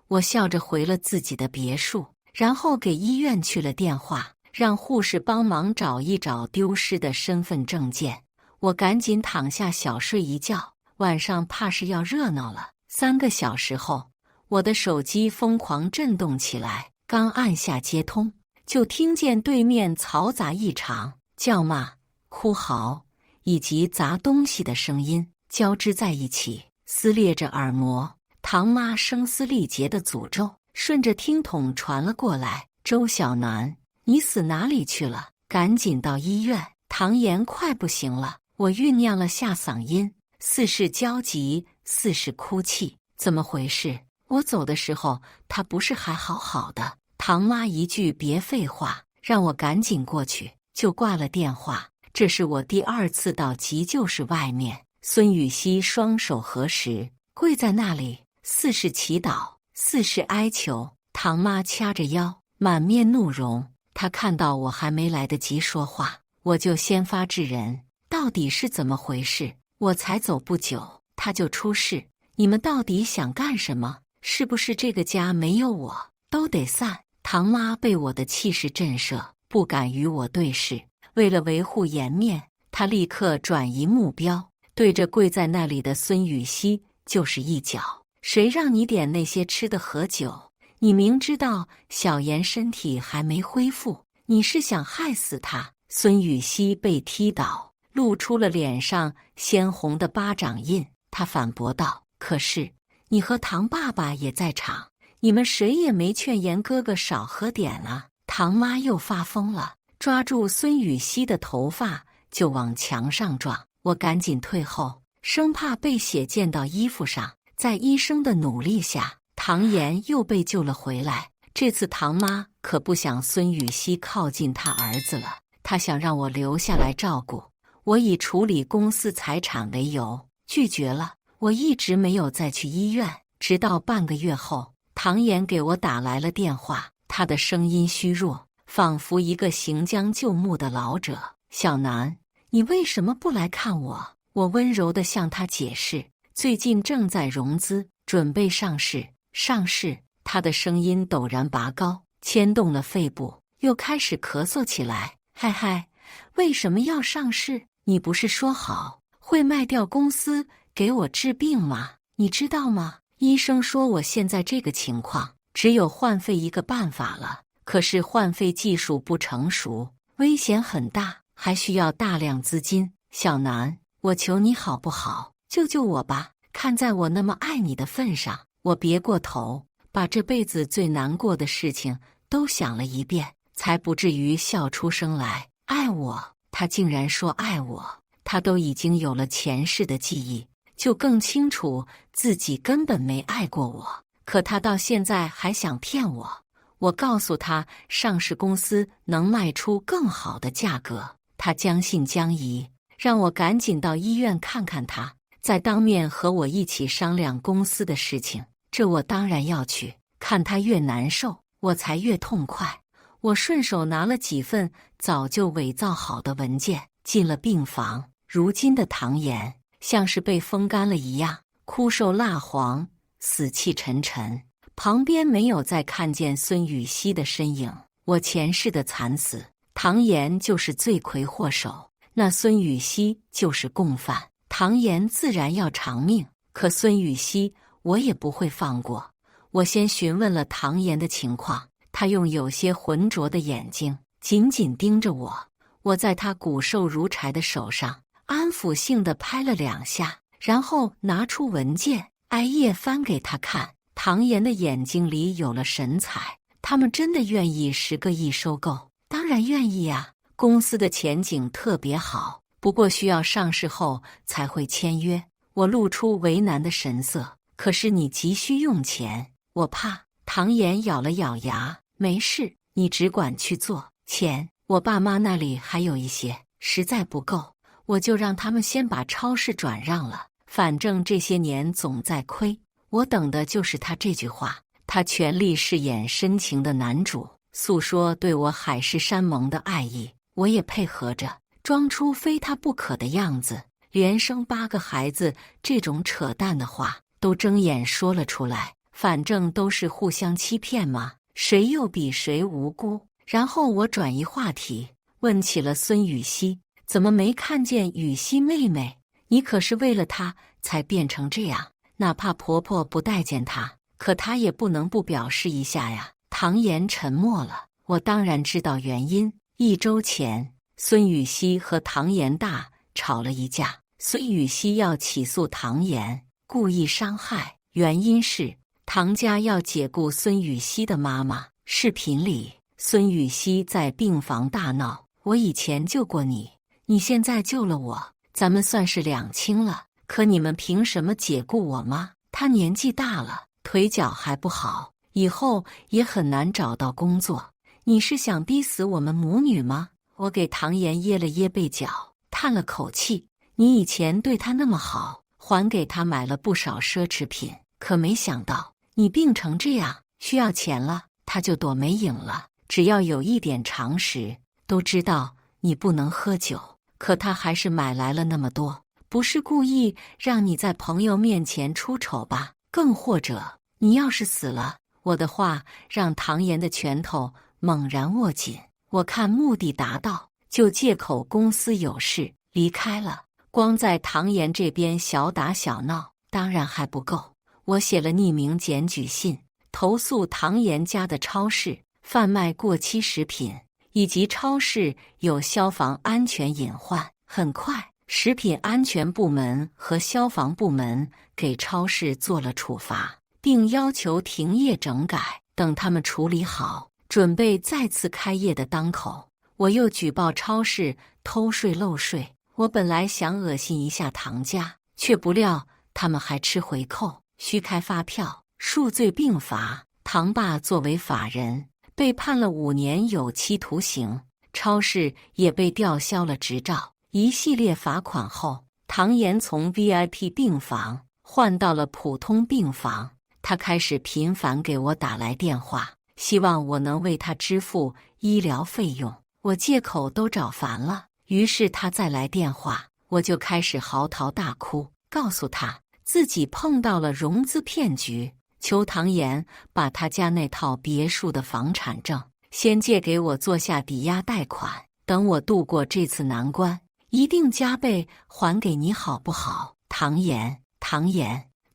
我笑着回了自己的别墅，然后给医院去了电话，让护士帮忙找一找丢失的身份证件。我赶紧躺下小睡一觉，晚上怕是要热闹了。3个小时后，我的手机疯狂震动起来，刚按下接通，就听见对面嘈杂异常，叫骂、哭嚎以及砸东西的声音交织在一起，撕裂着耳膜。唐妈声嘶力竭的诅咒顺着听筒传了过来：周小南，你死哪里去了？赶紧到医院！唐岩快不行了。我酝酿了下嗓音，似是焦急，似是哭泣。怎么回事？我走的时候他不是还好好的？唐妈一句别废话，让我赶紧过去，就挂了电话。这是我第2次到急救室外面。孙雨熙双手合十，跪在那里，似是祈祷，似是哀求。唐妈掐着腰，满面怒容。她看到我还没来得及说话，我就先发制人。到底是怎么回事？我才走不久，他就出事。你们到底想干什么？是不是这个家没有我都得散？唐妈被我的气势震慑，不敢与我对视。为了维护颜面，她立刻转移目标，对着跪在那里的孙雨熙就是一脚。谁让你点那些吃的和酒？你明知道小妍身体还没恢复，你是想害死她？孙雨熙被踢倒，露出了脸上鲜红的巴掌印。他反驳道：可是你和唐爸爸也在场，你们谁也没劝严哥哥少喝点啊！唐妈又发疯了，抓住孙雨熙的头发就往墙上撞。我赶紧退后，生怕被血溅到衣服上。在医生的努力下，唐岩又被救了回来。这次唐妈可不想孙雨熙靠近他儿子了，她想让我留下来照顾。我以处理公司财产为由拒绝了。我一直没有再去医院，直到半个月后，唐岩给我打来了电话。他的声音虚弱，仿佛一个行将就木的老者。小南，你为什么不来看我？我温柔地向他解释，最近正在融资，准备上市。上市？他的声音陡然拔高，牵动了肺部，又开始咳嗽起来。嗨嗨，为什么要上市？你不是说好会卖掉公司给我治病吗？你知道吗？医生说我现在这个情况，只有换肺一个办法了。可是换肺技术不成熟，危险很大，还需要大量资金。小南，我求你好不好，救救我吧！看在我那么爱你的份上，我别过头，把这辈子最难过的事情都想了一遍，才不至于笑出声来。爱我，他竟然说爱我，他都已经有了前世的记忆，就更清楚自己根本没爱过我。可他到现在还想骗我。我告诉他上市公司能卖出更好的价格，他将信将疑，让我赶紧到医院看看他，再当面和我一起商量公司的事情。这我当然要去，看他越难受，我才越痛快。我顺手拿了几份早就伪造好的文件，进了病房。如今的唐妍像是被风干了一样，枯瘦蜡黄，死气沉沉。旁边没有再看见孙雨熙的身影。我前世的惨死，唐妍就是罪魁祸首，那孙雨熙就是共犯。唐妍自然要偿命，可孙雨熙我也不会放过。我先询问了唐妍的情况，他用有些浑浊的眼睛紧紧盯着我。我在他骨瘦如柴的手上安抚性地拍了2下，然后拿出文件挨页翻给他看。唐妍的眼睛里有了神采。他们真的愿意10个亿收购？当然愿意呀，公司的前景特别好，不过需要上市后才会签约。我露出为难的神色。可是你急需用钱，我怕。唐妍咬了咬牙，没事，你只管去做。钱我爸妈那里还有一些，实在不够，我就让他们先把超市转让了，反正这些年总在亏。我等的就是他这句话。他全力饰演深情的男主，诉说对我海誓山盟的爱意，我也配合着，装出非他不可的样子。连生8个孩子这种扯淡的话都睁眼说了出来，反正都是互相欺骗嘛，谁又比谁无辜？然后我转移话题，问起了孙雨熙，怎么没看见雨熙妹妹？你可是为了她才变成这样，哪怕婆婆不待见她，可她也不能不表示一下呀。唐妍沉默了。我当然知道原因。1周前，孙雨熙和唐妍大吵了一架，孙雨熙要起诉唐妍故意伤害，原因是唐家要解雇孙雨熙的妈妈。视频里，孙雨熙在病房大闹：我以前救过你，你现在救了我，咱们算是两清了。可你们凭什么解雇我妈？她年纪大了，腿脚还不好，以后也很难找到工作。你是想逼死我们母女吗？我给唐妍掖了掖背角，叹了口气。你以前对她那么好，还给她买了不少奢侈品，可没想到你病成这样，需要钱了，她就躲没影了。只要有一点常识，都知道你不能喝酒，可她还是买来了那么多。不是故意让你在朋友面前出丑吧？更或者，你要是死了，我的话让唐妍的拳头猛然握紧。我看目的达到，就借口公司有事离开了。光在唐妍这边小打小闹，当然还不够。我写了匿名检举信，投诉唐妍家的超市贩卖过期食品，以及超市有消防安全隐患。很快，食品安全部门和消防部门给超市做了处罚，并要求停业整改。等他们处理好，准备再次开业的当口，我又举报超市偷税漏税。我本来想恶心一下唐家，却不料他们还吃回扣，虚开发票，数罪并罚。唐爸作为法人，被判了5年有期徒刑，超市也被吊销了执照。一系列罚款后，唐妍从 VIP 病房换到了普通病房。他开始频繁给我打来电话，希望我能为他支付医疗费用。我借口都找烦了，于是他再来电话，我就开始嚎啕大哭，告诉他自己碰到了融资骗局，求唐妍把他家那套别墅的房产证先借给我做下抵押贷款，等我度过这次难关，一定加倍还给你，好不好？唐妍，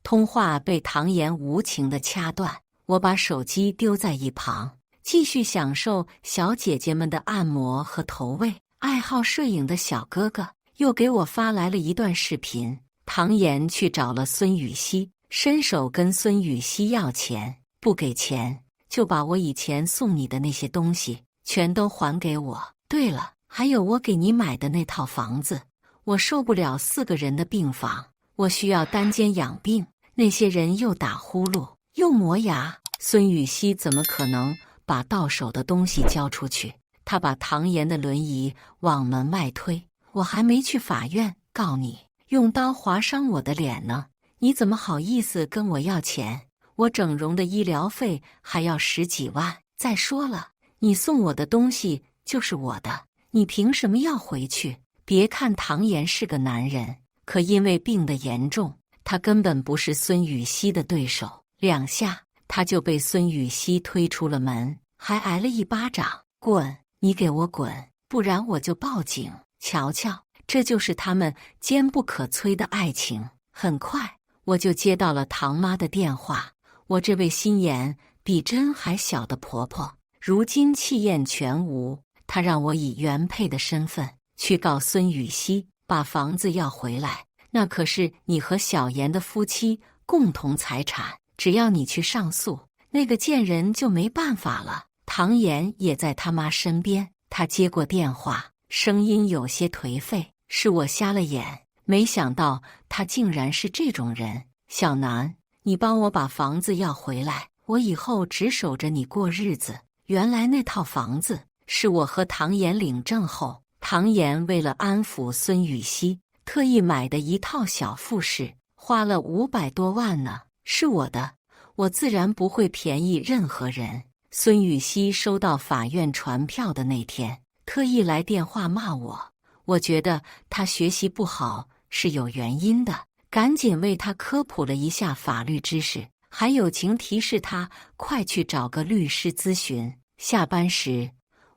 通话被唐妍无情地掐断。我把手机丢在一旁，继续享受小姐姐们的按摩和投喂。爱好摄影的小哥哥又给我发来了一段视频。唐妍去找了孙雨熙，伸手跟孙雨熙要钱，不给钱就把我以前送你的那些东西全都还给我。对了，还有我给你买的那套房子，我受不了4个人的病房，我需要单间养病。那些人又打呼噜又磨牙，孙雨熙怎么可能把到手的东西交出去？他把唐岩的轮椅往门外推。我还没去法院告你，用刀划伤我的脸呢，你怎么好意思跟我要钱？我整容的医疗费还要10几万。再说了，你送我的东西就是我的，你凭什么要回去？别看唐岩是个男人，可因为病得严重，他根本不是孙雨熙的对手。2下，他就被孙雨熙推出了门，还挨了一巴掌。滚！你给我滚，不然我就报警。瞧瞧，这就是他们坚不可摧的爱情。很快，我就接到了唐妈的电话。我这位心眼比针还小的婆婆，如今气焰全无。她让我以原配的身份去告孙雨熙，把房子要回来。那可是你和小妍的夫妻共同财产，只要你去上诉，那个贱人就没办法了。唐妍也在他妈身边，他接过电话，声音有些颓废：“是我瞎了眼，没想到他竟然是这种人。小南，你帮我把房子要回来，我以后只守着你过日子。”原来那套房子是我和唐妍领证后，唐妍为了安抚孙雨熙，特意买的一套小复式，花了500多万呢，是我的，我自然不会便宜任何人。孙雨熙收到法院传票的那天，特意来电话骂我。我觉得他学习不好是有原因的，赶紧为他科普了一下法律知识，还友情提示他快去找个律师咨询。下班时，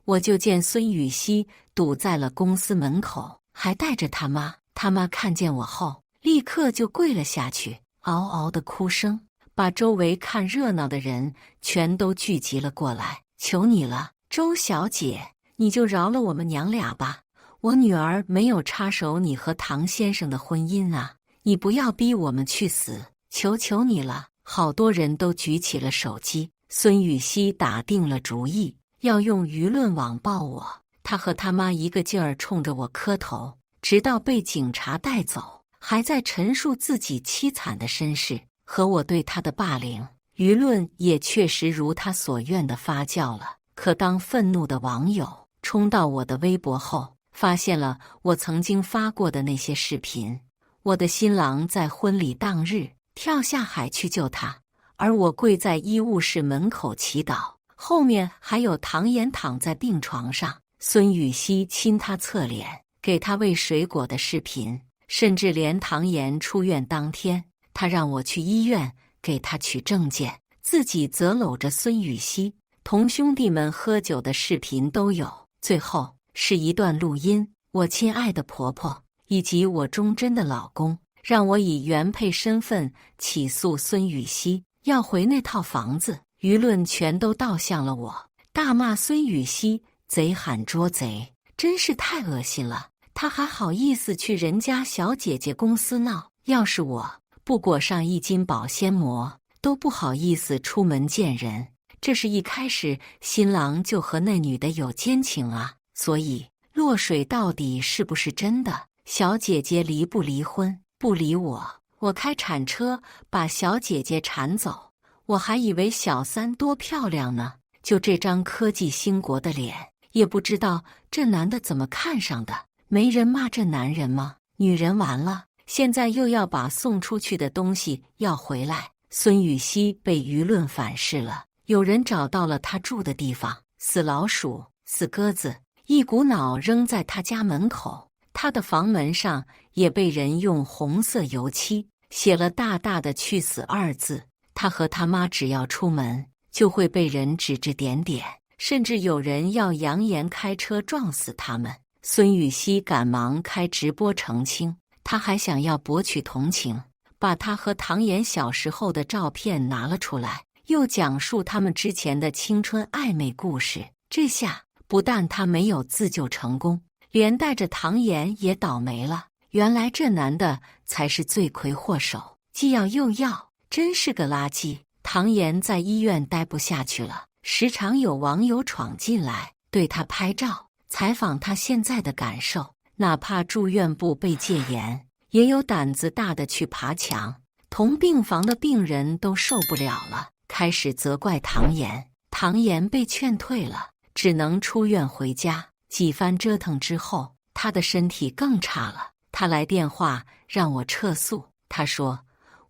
我就见孙雨熙堵在了公司门口，还带着他妈。他妈看见我后，立刻就跪了下去，嗷嗷的哭声把周围看热闹的人全都聚集了过来。求你了，周小姐，你就饶了我们娘俩吧，我女儿没有插手你和唐先生的婚姻啊，你不要逼我们去死，求求你了。好多人都举起了手机。孙雨熙打定了主意，要用舆论网暴我。他和他妈一个劲儿冲着我磕头，直到被警察带走，还在陈述自己凄惨的身世和我对他的霸凌。舆论也确实如他所愿的发酵了。可当愤怒的网友冲到我的微博后，发现了我曾经发过的那些视频。我的新郎在婚礼当日跳下海去救他，而我跪在医务室门口祈祷。后面还有唐妍躺在病床上，孙雨熙亲他侧脸，给他喂水果的视频，甚至连唐妍出院当天，他让我去医院给他取证件，自己则搂着孙雨熙同兄弟们喝酒的视频都有。最后是一段录音，我亲爱的婆婆以及我忠贞的老公让我以原配身份起诉孙雨熙，要回那套房子。舆论全都倒向了我，大骂孙雨熙贼喊捉贼，真是太恶心了。他还好意思去人家小姐姐公司闹，要是我不裹上1斤保鲜膜，都不好意思出门见人。这是一开始新郎就和那女的有奸情啊，所以落水到底是不是真的？小姐姐离不离婚？不理我，我开铲车把小姐姐铲走。我还以为小三多漂亮呢，就这张科技兴国的脸，也不知道这男的怎么看上的。没人骂这男人吗？女人完了，现在又要把送出去的东西要回来。孙雨熙被舆论反噬了，有人找到了他住的地方，死老鼠、死鸽子，一股脑扔在他家门口。他的房门上也被人用红色油漆写了大大的去死2字。他和他妈只要出门，就会被人指指点点，甚至有人要扬言开车撞死他们。孙雨熙赶忙开直播澄清，他还想要博取同情，把他和唐妍小时候的照片拿了出来，又讲述他们之前的青春暧昧故事。这下不但他没有自救成功，连带着唐妍也倒霉了。原来这男的才是罪魁祸首，既要又要。真是个垃圾。唐妍在医院待不下去了，时常有网友闯进来，对他拍照，采访他现在的感受。哪怕住院部被戒严，也有胆子大的去爬墙。同病房的病人都受不了了，开始责怪唐妍。唐妍被劝退了，只能出院回家。几番折腾之后，他的身体更差了。他来电话让我撤诉。他说：“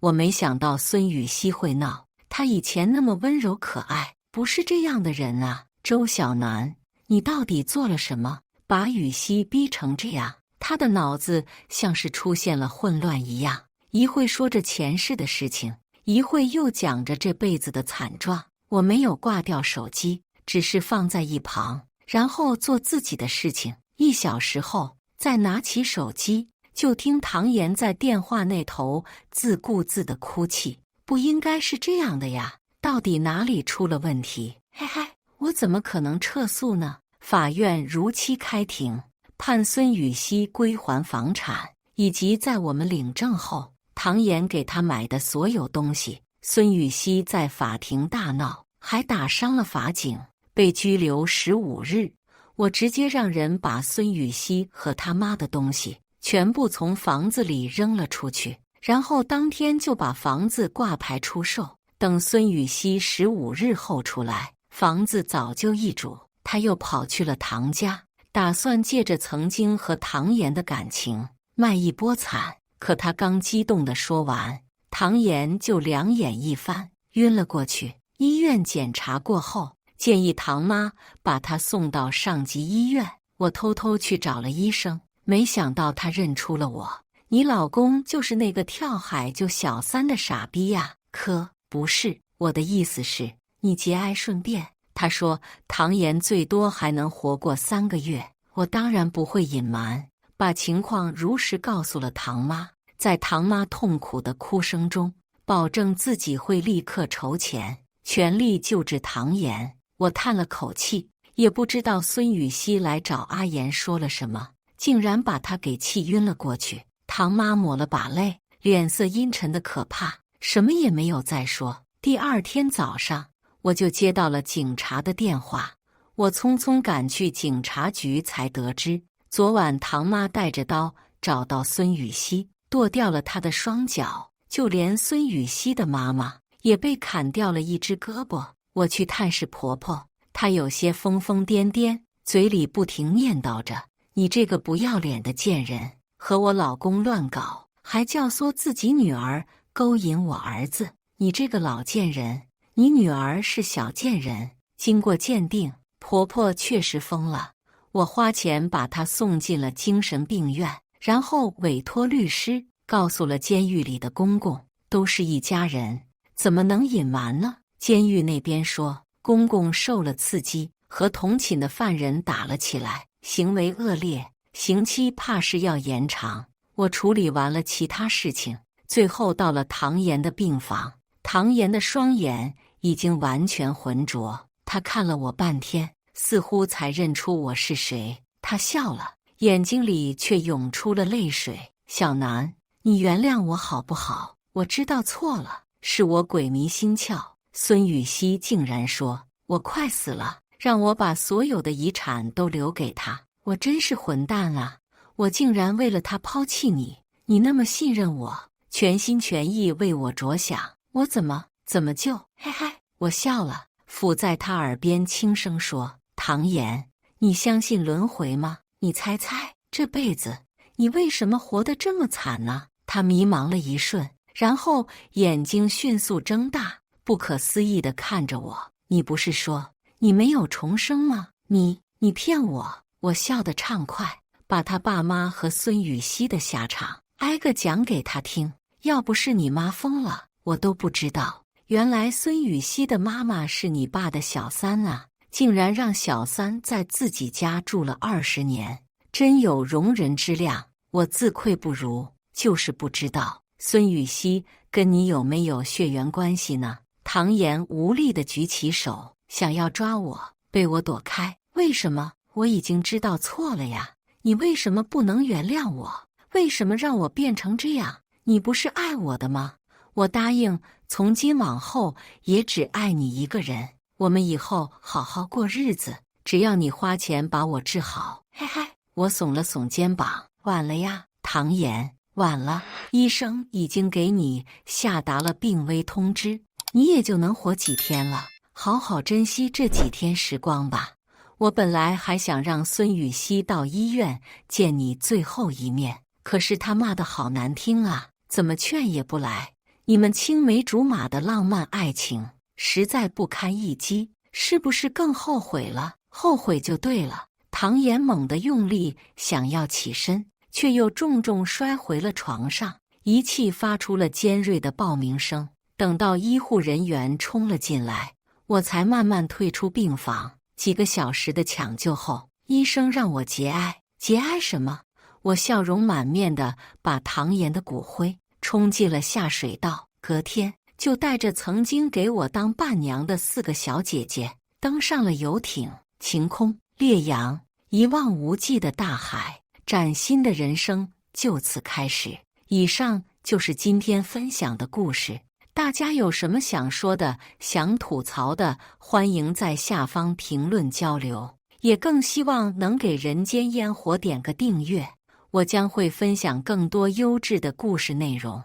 我没想到孙雨熙会闹，他以前那么温柔可爱，不是这样的人啊。周小楠，你到底做了什么？把雨熙逼成这样？”他的脑子像是出现了混乱一样，一会说着前世的事情，一会又讲着这辈子的惨状。我没有挂掉手机，只是放在一旁，然后做自己的事情。1小时后，再拿起手机，就听唐妍在电话那头自顾自的哭泣。不应该是这样的呀，到底哪里出了问题？嘿嘿，我怎么可能撤诉呢？法院如期开庭，判孙雨熙归还房产，以及在我们领证后，唐妍给他买的所有东西。孙雨熙在法庭大闹，还打伤了法警，被拘留15日。我直接让人把孙雨熙和他妈的东西全部从房子里扔了出去，然后当天就把房子挂牌出售。等孙雨熙15日后出来，房子早就易主，他又跑去了唐家，打算借着曾经和唐妍的感情卖一波惨。可他刚激动地说完，唐妍就两眼一翻，晕了过去。医院检查过后，建议唐妈把她送到上级医院。我偷偷去找了医生，没想到他认出了我。你老公就是那个跳海救小三的傻逼呀？可不是，我的意思是，你节哀顺变。他说唐妍最多还能活过3个月。我当然不会隐瞒，把情况如实告诉了唐妈。在唐妈痛苦的哭声中，保证自己会立刻筹钱，全力救治唐妍。我叹了口气，也不知道孙雨熙来找阿妍说了什么，竟然把她给气晕了过去。唐妈抹了把泪，脸色阴沉的可怕，什么也没有再说。第2天早上，我就接到了警察的电话。我匆匆赶去警察局，才得知昨晚唐妈带着刀找到孙雨熙，剁掉了他的双脚，就连孙雨熙的妈妈也被砍掉了一只胳膊。我去探视婆婆，她有些疯疯癫癫，嘴里不停念叨着：“你这个不要脸的贱人，和我老公乱搞，还教唆自己女儿勾引我儿子。你这个老贱人，你女儿是小贱人。”经过鉴定，婆婆确实疯了。我花钱把她送进了精神病院，然后委托律师告诉了监狱里的公公，都是一家人，怎么能隐瞒呢？监狱那边说，公公受了刺激，和同寝的犯人打了起来，行为恶劣，刑期怕是要延长。我处理完了其他事情，最后到了唐妍的病房。唐妍的双眼已经完全浑浊，她看了我半天，似乎才认出我是谁。她笑了，眼睛里却涌出了泪水。小南，你原谅我好不好？我知道错了，是我鬼迷心窍。孙雨熙竟然说我快死了，让我把所有的遗产都留给他。我真是混蛋啊！我竟然为了他抛弃你，你那么信任我，全心全意为我着想，我怎么就……嘿嘿，我笑了，附在他耳边轻声说：“唐妍，你相信轮回吗？你猜猜，这辈子你为什么活得这么惨呢？”他迷茫了一瞬，然后眼睛迅速睁大，不可思议地看着我：“你不是说你没有重生吗？你骗我！”我笑得畅快，把他爸妈和孙雨熙的下场挨个讲给他听。要不是你妈疯了，我都不知道，原来孙雨熙的妈妈是你爸的小三啊！竟然让小三在自己家住了20年，真有容人之量。我自愧不如，就是不知道孙雨熙跟你有没有血缘关系呢？唐妍无力地举起手，想要抓我，被我躲开。为什么？我已经知道错了呀！你为什么不能原谅我？为什么让我变成这样？你不是爱我的吗？我答应，从今往后也只爱你一个人。我们以后好好过日子，只要你花钱把我治好。嘿嘿，我耸了耸肩膀，晚了呀，唐言，晚了。医生已经给你下达了病危通知，你也就能活几天了，好好珍惜这几天时光吧。我本来还想让孙雨熙到医院见你最后一面，可是他骂得好难听啊，怎么劝也不来。你们青梅竹马的浪漫爱情实在不堪一击，是不是更后悔了？后悔就对了。唐言猛地用力想要起身，却又重重摔回了床上，仪器发出了尖锐的报鸣声。等到医护人员冲了进来，我才慢慢退出病房。几个小时的抢救后，医生让我节哀。节哀什么？我笑容满面地把唐言的骨灰冲进了下水道，隔天就带着曾经给我当伴娘的4个小姐姐登上了游艇。晴空烈阳，一望无际的大海，崭新的人生就此开始。以上就是今天分享的故事，大家有什么想说的、想吐槽的，欢迎在下方评论交流，也更希望能给人间烟火点个订阅，我将会分享更多优质的故事内容。